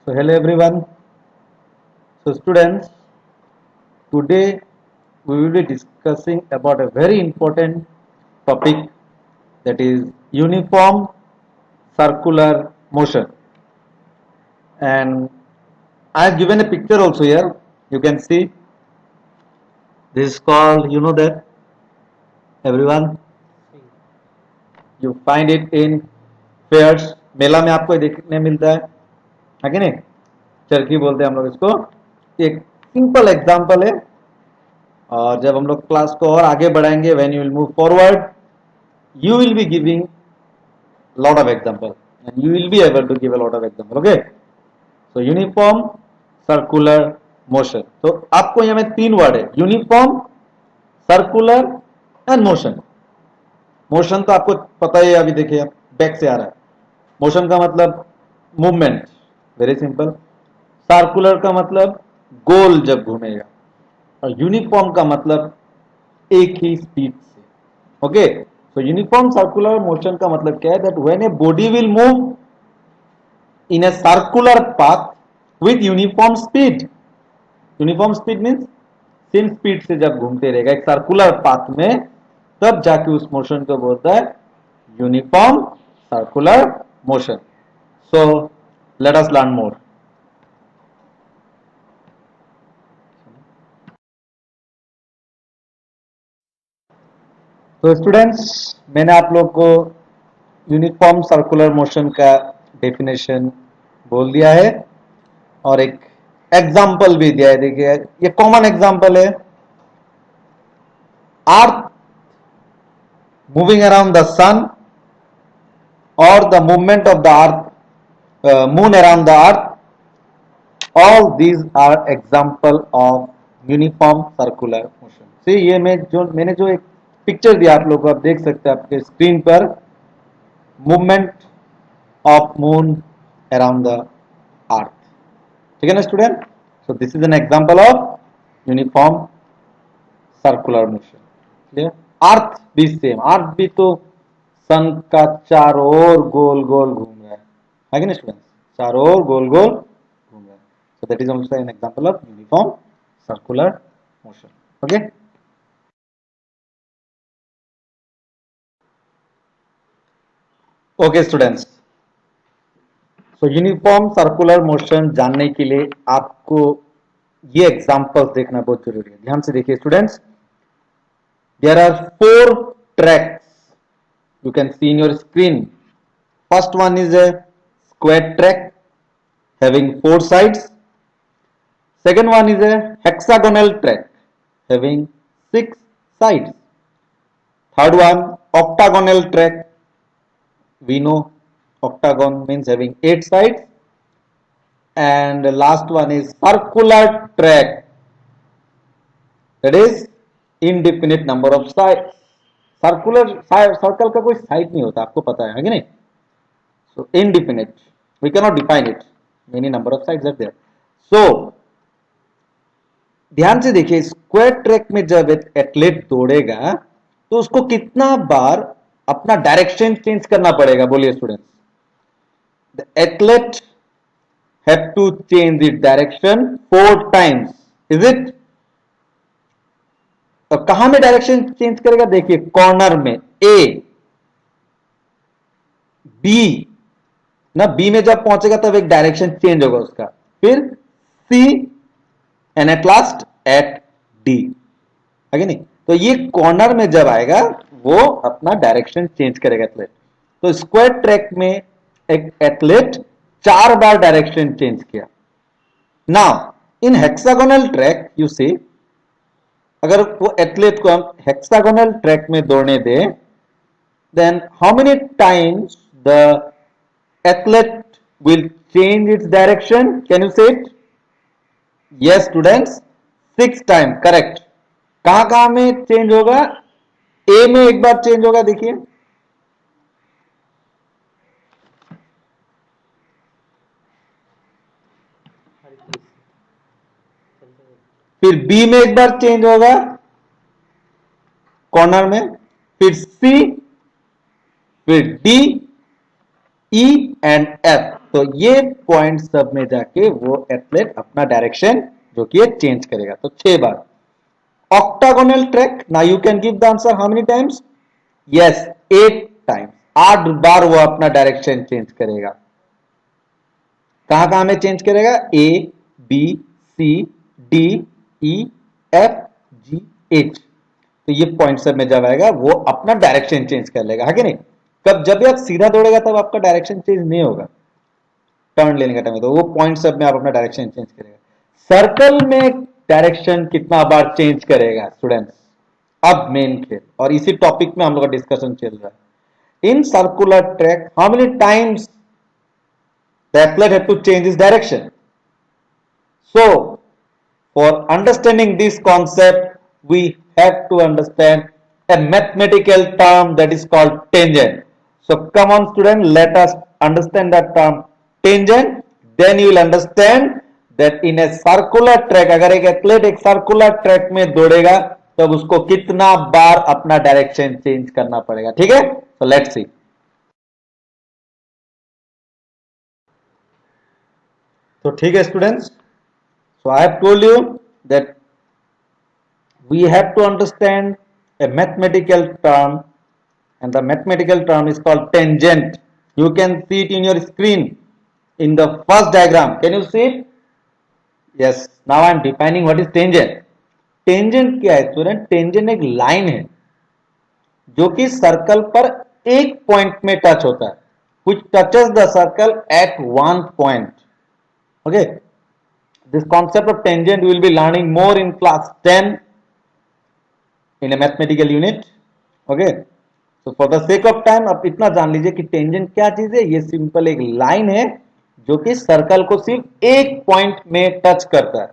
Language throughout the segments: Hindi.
So hello everyone. So students, today we will be discussing about a very important topic, that is uniform circular motion. And I have given a picture also here. You can see this is called, you know that everyone, you find it in fairs. मेला में आपको देखने मिलता है कि नहीं? चरखी बोलते हैं हम लोग इसको. एक सिंपल एग्जांपल है. और जब हम लोग क्लास को और आगे बढ़ाएंगे, when you will move forward, you will be giving lot of example and you will be able to give a lot of example. Okay, so uniform circular motion. तो आपको यहाँ में तीन वर्ड है, uniform, circular and motion. Motion तो आपको पता ही है, अभी देखिए बैक से आ रहा है. मोशन का मतलब मूवमेंट, वेरी सिंपल. सर्कुलर का मतलब गोल जब घूमेगा, और यूनिफॉर्म का मतलब एक ही स्पीड से. Okay, so uniform circular motion का मतलब क्या है? That when a body will move in a circular path with uniform speed. Uniform speed means same speed से जब घूमते रहेगा एक सर्कुलर पाथ में, तब जाके उस मोशन को बोलता है uniform circular motion. So let us learn more. तो स्टूडेंट्स, मैंने आप लोग को यूनिफॉर्म सर्कुलर मोशन का डेफिनेशन बोल दिया है और एक एग्जाम्पल भी दिया है. देखिए ये कॉमन एग्जाम्पल है. Earth moving around the sun और the movement of the earth, moon around the earth, all these are example of uniform circular motion. See ये मैंने जो एक पिक्चर दिया आप लोग को, आप देख सकते हैं आपके स्क्रीन पर, movement of moon around the earth. ठीक है ना student? So this is an example of uniform circular motion. Clear? Earth भी सेम, अर्थ भी तो सन का चारों ओर गोल गोल घूम रहा है कि नहीं स्टूडेंट? चारों ओर गोल गोल घूम रहा है. So that is also an example of uniform circular motion. Okay, okay students. So uniform circular motion जानने के लिए आपको ये एग्जांपल्स देखना बहुत जरूरी है. ध्यान से देखिए students. There are 4 tracks you can see in your screen. First one is a square track having 4 sides. Second one is a hexagonal track having 6 sides. Third one, octagonal track. We know octagon means having 8 sides. And the last one is circular track, that is indefinite number of sides. Circular circle का कोई साइड नहीं होता, आपको पता है कि नहीं? So indefinite, we can not define it, many number of sides are there. So ध्यान से देखिए, स्क्वायर ट्रैक में जब एथलीट दौड़ेगा तो उसको कितना बार अपना डायरेक्शन चेंज करना पड़ेगा? बोलिए students. The athlete have to change it direction 4 times. Is it? तो कहां में डायरेक्शन चेंज करेगा? देखिए कॉर्नर में ए, बी ना, बी में जब पहुंचेगा तब एक डायरेक्शन चेंज होगा उसका, फिर C and at last at D. है कि नहीं? तो ये कॉर्नर में जब आएगा वो अपना डायरेक्शन चेंज करेगा एथलेट. तो स्क्वायर ट्रैक में एक एथलेट 4 बार डायरेक्शन चेंज किया. Now in hexagonal track you see, अगर वो एथलीट को हम हेक्सागोनल ट्रैक में दौड़ने दें, then how many times the athlete will change its direction? Can you say it? Yes students, 6 times. Correct. कहां कहां में चेंज होगा? ए में एक बार चेंज होगा, देखिए, फिर बी में एक बार चेंज होगा कॉर्नर में, फिर सी, फिर डी, ई एंड एफ. तो ये पॉइंट सब में जाके वो एथलेट अपना डायरेक्शन जो कि चेंज करेगा। तो 6 बार। Octagonal track, now you can give the answer how many times? Yes, 8 times. 8 बार वो अपना डायरेक्शन चेंज करेगा। कहां कहां में चेंज करेगा? ए, बी, सी, डी, ई, एफ, जी, एच। तो ये पॉइंट सब में जब आएगा वो अपना डायरेक्शन चेंज कर लेगा, है कि नहीं? कब? जब भी आप सीधा दौड़ेगा तब आपका डायरेक्शन चेंज नहीं होगा टर्न लेने का टाइम, तो वो पॉइंट सब में आप अपना डायरेक्शन चेंज करेगा। सर्कल में डायरेक्शन कितना बार चेंज करेगा स्टूडेंट्स? अब मेन खेल, और इसी टॉपिक में हम लोग का डिस्कशन चल रहा है। In circular track how many times the athlete have to change his direction? So for understanding this concept we have to understand a mathematical term that is called tangent. So come on student, let us understand that term tangent, then you will understand that in a circular track, अगर एक एथलेट एक सर्कुलर ट्रैक में दौड़ेगा तब उसको कितना बार अपना डायरेक्शन चेंज करना पड़ेगा। ठीक है, so let's see. तो ठीक है students, so I have told you that we have to understand a mathematical term, and the mathematical term is called tangent. You can see it in your screen in the first diagram. Can you see it? Yes, now I am defining what is tangent. Tangent क्या है स्टूडेंट? टेंजेंट एक लाइन है जो कि सर्कल पर एक पॉइंट में टच होता है, which touches the circle at one point. Okay, this concept of tangent we will be learning more in class 10 in a mathematical unit. Okay, so for the sake of time आप इतना जान लीजिए कि टेंजेंट क्या चीज है। ये सिंपल एक लाइन है जो कि सर्कल को सिर्फ एक पॉइंट में टच करता है।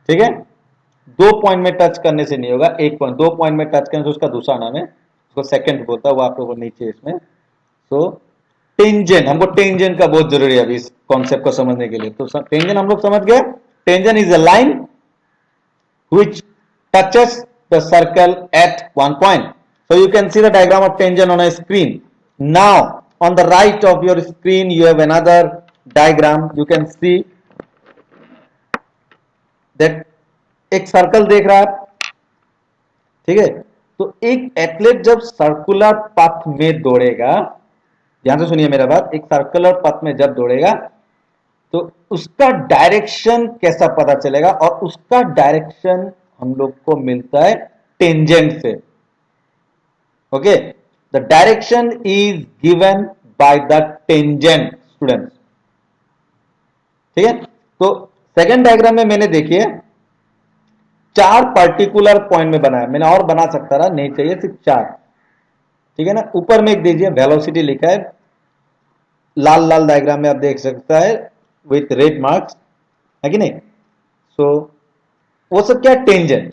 ठीक है, 2 पॉइंट में टच करने से नहीं होगा, एक पॉइंट, 2 पॉइंट में टच करने से उसका दूसरा नाम है, उसको सेकंड बोलता है, वो आप लोगों को नीचे इसमें। सो टेंजेंट, हमको टेंजेंट का बहुत जरूरी है अभी इस कॉन्सेप्ट को समझने के लिए। तो टेंजेंट हम लोग समझ गए। Tangent is a line which touches the circle at one point. So you can see the diagram of tangent on a screen. Now on the right of your screen you have another diagram. You can see that एक सर्कल देख रहा है आप, ठीक है? तो एक एथलीट जब सर्कुलर पाथ में दौड़ेगा, ध्यान से सुनिए मेरा बात, एक सर्कुलर पाथ में जब दौड़ेगा तो उसका डायरेक्शन कैसा पता चलेगा? और उसका डायरेक्शन हम लोग को मिलता है टेंजेंट से। Okay, the direction is given by the tangent students. ठीक है, तो सेकंड डायग्राम में मैंने देखिए 4 पर्टिकुलर पॉइंट में बनाया, मैंने और बना सकता था, नहीं चाहिए, सिर्फ 4। ठीक है ना, ऊपर में एक दीजिए वेलोसिटी लिखा है, लाल लाल डायग्राम में आप देख सकता है विथ रेड मार्क्स, है कि नहीं? सो वो सब क्या? टेंजेंट।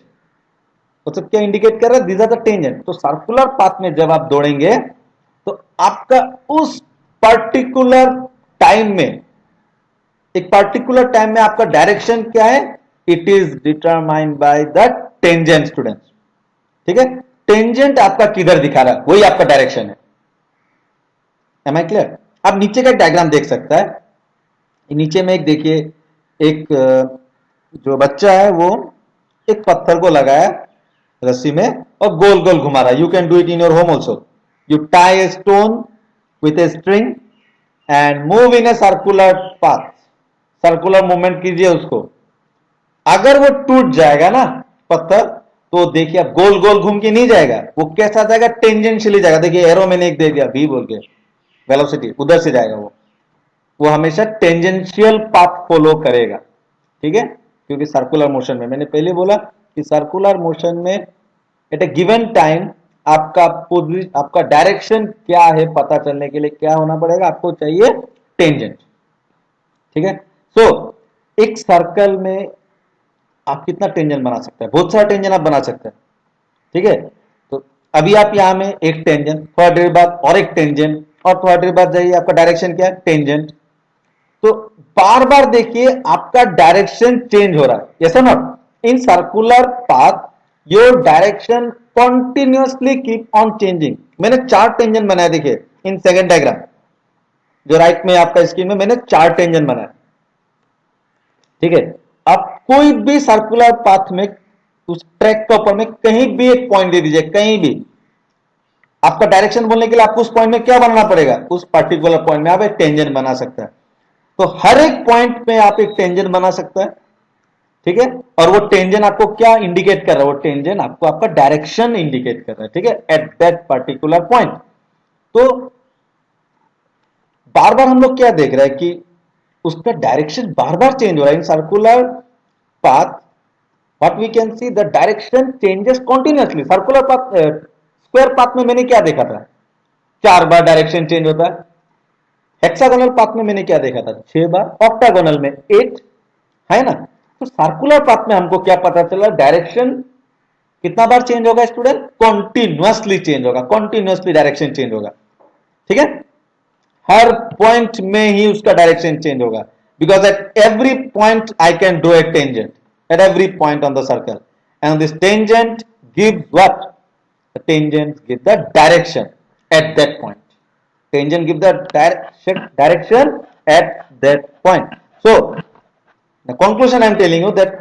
वो सब क्या इंडिकेट कर रहा है? These are the tangent. तो सर्कुलर पाथ में जब आप दौड़ेंगे तो आपका उस पर्टिकुलर टाइम में, एक पर्टिकुलर टाइम में आपका डायरेक्शन क्या है? It is determined by the tangent students. ठीक है, टेंजेंट आपका किधर दिखा रहा है वही आपका डायरेक्शन है। Am I clear? आप नीचे का डायग्राम देख सकता है, नीचे में एक देखिए, एक जो बच्चा है वो एक पत्थर को लगाया रस्सी में और गोल गोल घुमा रहा है। You can do it in your home also. You tie a stone with a string and move in a circular path, circular movement कीजिए उसको। अगर वो टूट जाएगा ना पत्थर, तो देखिए अब गोल गोल घूम के नहीं जाएगा, वो कैसा जाएगा? टेंजेंशियली जाएगा। देखिए एरो मैंने एक दे दिया भी बोल के, वेलोसिटी उधर से जाएगा वो हमेशा टेंजेंशियल पाथ फॉलो करेगा। ठीक है, क्योंकि सर्कुलर मोशन में मैंने पहले बोला कि सर्कुलर मोशन में एट ए गिवन टाइम आपका डायरेक्शन क्या है पता चलने के लिए क्या होना पड़ेगा? आपको चाहिए टेंजेंट। ठीक है, सो एक सर्कल में आप कितना टेंजेंट बना सकते हैं? बहुत सारा टेंजेंट आप बना सकते हैं। ठीक है, तो अभी आप यहां में एक टेंजेंट, थोड़ा देर बाद और एक टेंजेंट, और थोड़ा देर बाद जाइए, आपका डायरेक्शन क्या है? टेंजेंट। तो बार बार देखिए आपका डायरेक्शन चेंज हो रहा है, यस और not? In circular path your direction continuously keep on changing. मैंने 4 टेंजेंट बनाया देखिए इन सेकंड डायग्राम। जो राइट में आपका स्क्रीन में मैंने 4 टेंजेंट बनाया, ठीक है। आप कोई भी सर्कुलर पाथ में उस ट्रैक के ऊपर में कहीं भी एक पॉइंट दे दीजिए, कहीं भी। आपका डायरेक्शन बोलने के लिए आपको उस पॉइंट में क्या बनाना पड़ेगा, उस पर्टिकुलर पॉइंट में आप एक टेंजेंट बना सकते हैं। तो हर एक पॉइंट में आप एक टेंजेंट बना सकते हैं, ठीक है। और वो टेंजेंट आपको क्या इंडिकेट कर रहा है, वो टेंजेंट आपको आपका डायरेक्शन इंडिकेट कर रहा है, ठीक है, एट दैट पर्टिकुलर पॉइंट। तो बार बार हम लोग क्या देख रहे हैं कि उसका डायरेक्शन बार बार चेंज हो रहा है in circular path. What we can see, the direction changes continuously. Circular path, square path में मैंने क्या देखा था, 4 बार डायरेक्शन चेंज होता है। हेक्सागोनल पाथ में मैंने क्या देखा था, 6 बार। ऑक्टागोनल में 8, है ना। तो सर्कुलर पाथ में हमको क्या पता चला, डायरेक्शन कितना बार चेंज होगा स्टूडेंट, कॉन्टिन्यूअसली चेंज होगा, कॉन्टिन्यूअसली डायरेक्शन चेंज होगा, ठीक है। हर पॉइंट में ही उसका डायरेक्शन चेंज होगा, because at every point I can do a tangent at every point on the circle, and this tangent gives what, the tangent gives the direction at that point. Tangent gives the direction at that point. So the conclusion I am telling you that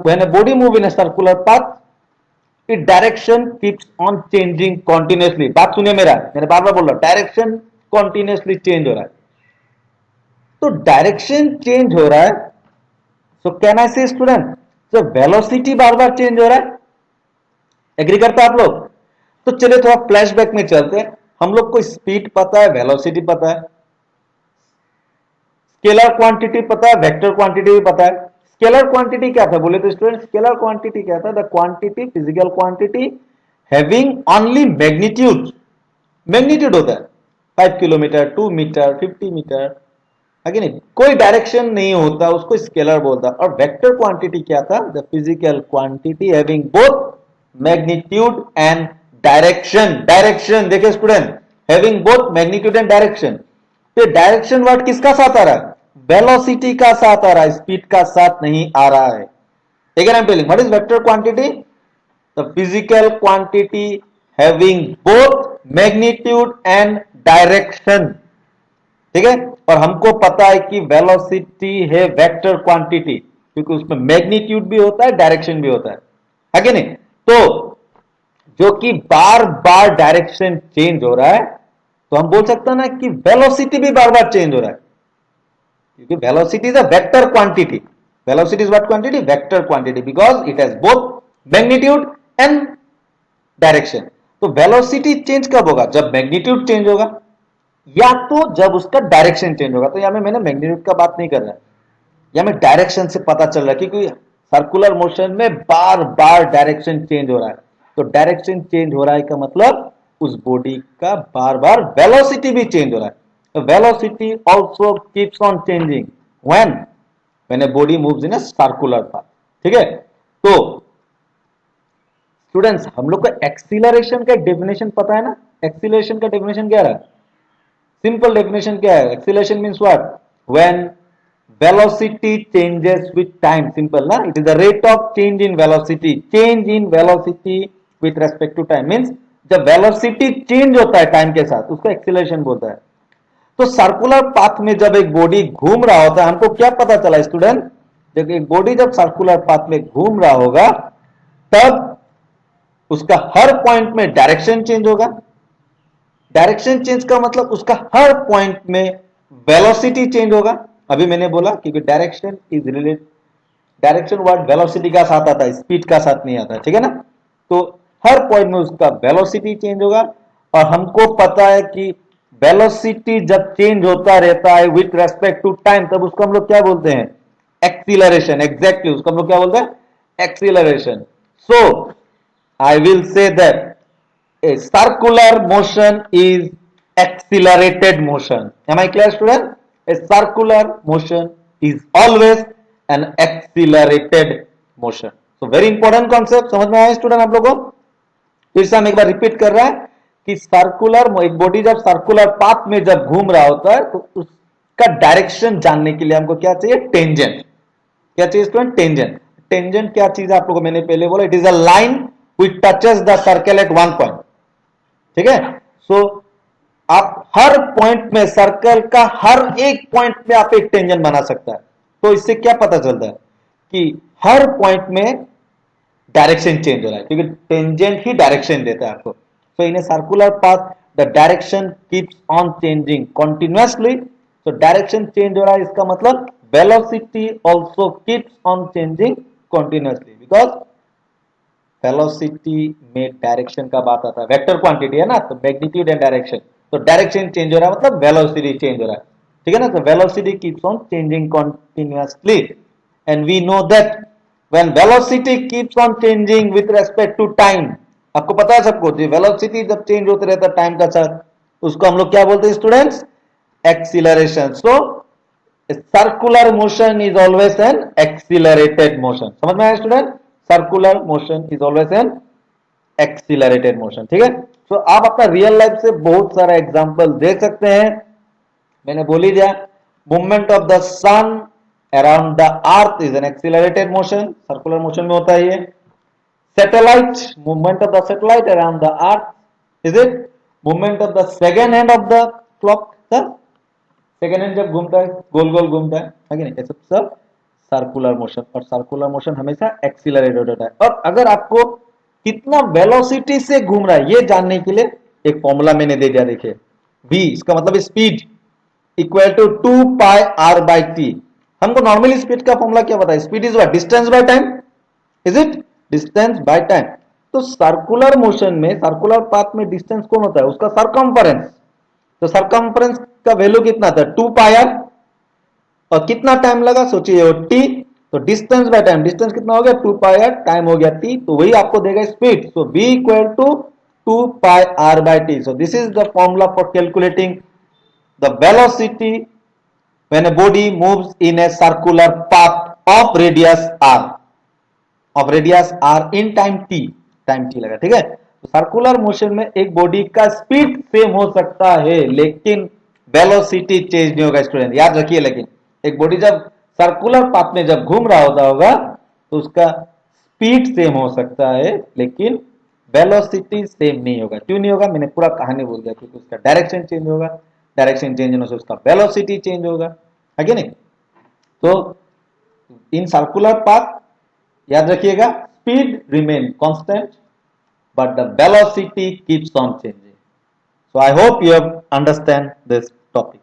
when a body move in a circular path, its direction keeps on changing continuously. बात सुनिए मेरा, मैंने बार बार बोल रहा हूं, डायरेक्शन continuously चेंज हो रहा है। तो डायरेक्शन चेंज हो रहा है, सो कैन आई से स्टूडेंट, सो वेलोसिटी बार बार चेंज हो रहा है। एग्री करते आप लोग? तो चलिए थोड़ा फ्लैशबैक में चलते हैं। हम लोग को स्पीड पता है, वेलोसिटी पता है, स्केलर क्वांटिटी पता है, वेक्टर क्वांटिटी भी पता है। स्केलर क्वांटिटी क्या था बोले तो स्टूडेंट, स्केलर क्वांटिटी क्या था, the quantity, physical quantity having only magnitude. Magnitude होता है 5 किलोमीटर, 2 मीटर, 50 मीटर, है कि नहीं, कोई डायरेक्शन नहीं होता, उसको स्केलर बोलता। और वेक्टर क्वांटिटी क्या था, the physical quantity having both magnitude and direction. Direction देखिए student, having both magnitude and direction. तो डायरेक्शन वर्ड किसका साथ आ रहा है, वेलोसिटी का साथ आ रहा है, स्पीड का साथ नहीं आ रहा है। Again I am telling, what is vector quantity, the physical quantity having both magnitude and direction, ठीक है। और हमको पता है कि वेलोसिटी है वेक्टर क्वांटिटी, क्योंकि उसमें मैग्नीट्यूड भी होता है, डायरेक्शन भी होता है कि नहीं। तो जो कि बार बार डायरेक्शन चेंज हो रहा है, तो हम बोल सकते हैं ना कि वेलोसिटी भी बार बार चेंज हो रहा है, क्योंकि velocity is a vector quantity. Velocity is what quantity, vector quantity, because it has both magnitude and direction. तो वेलोसिटी चेंज कब होगा, जब मैग्नीट्यूड चेंज होगा, या तो जब उसका डायरेक्शन चेंज होगा। तो यहां में मैंने मैग्नीट्यूड का बात नहीं कर रहा, या मैं डायरेक्शन से पता चल रहा है, क्योंकि सर्कुलर मोशन में बार बार डायरेक्शन चेंज हो रहा है। तो डायरेक्शन चेंज हो रहा है का मतलब उस बॉडी का बार बार वेलोसिटी भी चेंज हो रहा है। तो velocity also keeps on changing when a body moves in a circular path, ठीक है। तो स्टूडेंट्स, हम लोग को एक्सीलरेशन का डेफिनेशन पता है ना। एक्सीलरेशन का डेफिनेशन क्या है, सिंपल डेफिनेशन क्या है, acceleration means what, when velocity changes with time. Simple ना, it is the rate of change in velocity, change in velocity with respect to time, means जब velocity change होता है टाइम के साथ, उसको एक्सीलरेशन बोलता है। तो सर्कुलर पाथ में जब एक बॉडी घूम रहा होता है, हमको क्या पता चला स्टूडेंट, जब एक बॉडी जब सर्कुलर पाथ में घूम रहा होगा, तब उसका हर पॉइंट में डायरेक्शन चेंज होगा। डायरेक्शन चेंज का मतलब उसका हर पॉइंट में वेलोसिटी चेंज होगा। अभी मैंने बोला क्योंकि direction is related, direction word velocity का साथ आता है, स्पीड का साथ नहीं आता है, ठीक है ना। तो हर पॉइंट में उसका वेलोसिटी चेंज होगा। और हमको पता है कि वेलोसिटी जब चेंज होता रहता है विथ रेस्पेक्ट टू टाइम, तब उसको हम लोग क्या बोलते हैं, एक्सीलरेशन। एग्जैक्टली, उसको हम लोग क्या बोलते हैं, acceleration. So I will say that a circular motion is accelerated motion. Am I clear student? A circular motion is always an accelerated motion. So very important concept, समझ में आया स्टूडेंट आप लोगों को? फिर से हम एक बार रिपीट कर रहा है कि सर्कुलर, एक बॉडी जब सर्कुलर पाथ में जब घूम रहा होता है, तो उसका डायरेक्शन जानने के लिए हमको क्या चाहिए, टेंजेंट। क्या चाहिए स्टूडेंट, टेंजेंट। टेंजेंट क्या चीज है आप लोगों को मैंने पहले बोला, it is a line which touches the circle at one point, ठीक है। सो आप हर पॉइंट में, सर्कल का हर एक पॉइंट में आप एक टेंजेंट बना सकता है। तो इससे क्या पता चलता है कि हर पॉइंट में डायरेक्शन चेंज हो रहा है, क्योंकि टेंजेंट ही डायरेक्शन देता है आपको। So in a circular path the direction keeps on changing continuously. तो डायरेक्शन चेंज हो रहा है, इसका मतलब velocity also keeps on changing continuously, because velocity में डायरेक्शन का बात आता है, वेक्टर क्वांटिटी है ना, तो मैग्नीट्यूड एंड डायरेक्शन, तो डायरेक्शन चेंज हो रहा है मतलब वेलोसिटी चेंज हो रहा है, ठीक है ना। तो velocity keeps on changing continuously and we know that when velocity keeps on changing with respect to time, आपको पता है सबको, वेलोसिटी जब चेंज होते रहता है टाइम का साथ, उसको हम लोग क्या बोलते हैं students, acceleration. So circular motion is always an accelerated motion, समझ में आया student, circular motion is always an accelerated motion, ठीक है। तो आप अपना रियल लाइफ से बहुत सारा एग्जांपल देख सकते हैं, मैंने बोल ही दिया, movement of the sun around the earth is an accelerated motion, circular motion में होता है ये। Satellite, movement of the satellite around the earth is it movement of the second hand of the clock, second hand जब घूमता है गोल गोल घूमता है कि नहीं, ये सब सर्कुलर मोशन, और सर्कुलर मोशन हमेशा एक्सीलरेटेड होता है। और अगर आपको कितना वेलोसिटी से घूम रहा है ये जानने के लिए एक फॉर्मूला मैंने दे दिया, देखिए v, इसका मतलब speed equal to 2 pi r by T. हमको नॉर्मली स्पीड का फॉर्मूला क्या पता है, speed is what, distance by time, is it, distance by time. तो सर्कुलर मोशन में, सर्कुलर पाथ में डिस्टेंस कौन होता है, उसका सरकमफरेंस। तो सरकमफरेंस का वैल्यू कितना था, 2 पाई r, और कितना टाइम लगा सोचिए, टी, तो डिस्टेंस बाय टाइम, डिस्टेंस कितना हो गया 2 पाई r, टाइम हो गया t, तो वही आपको देगा speed. So v equal to 2 pi r by t। So this is the formula for calculating the velocity when a body moves in a circular path of radius r, of radius r in time t, time t लगा, ठीक है। तो सर्कुलर मोशन में एक बॉडी का स्पीड सेम हो सकता है लेकिन वेलोसिटी चेंज नहीं होगा स्टूडेंट, याद रखिए। लेकिन एक बॉडी जब सर्कुलर पाथ में जब घूम रहा होगा तो उसका स्पीड सेम हो सकता है लेकिन वेलोसिटी सेम नहीं होगा। क्यों नहीं होगा, मैंने पूरा कहानी बोल दिया, क्योंकि उसका डायरेक्शन चेंज होगा, डायरेक्शन चेंज होने से उसका वेलोसिटी चेंज होगा, है कि नहीं। तो इन सर्कुलर पाथ याद रखिएगा, speed remain constant but the velocity keeps on changing. So I hope you have understand this topic.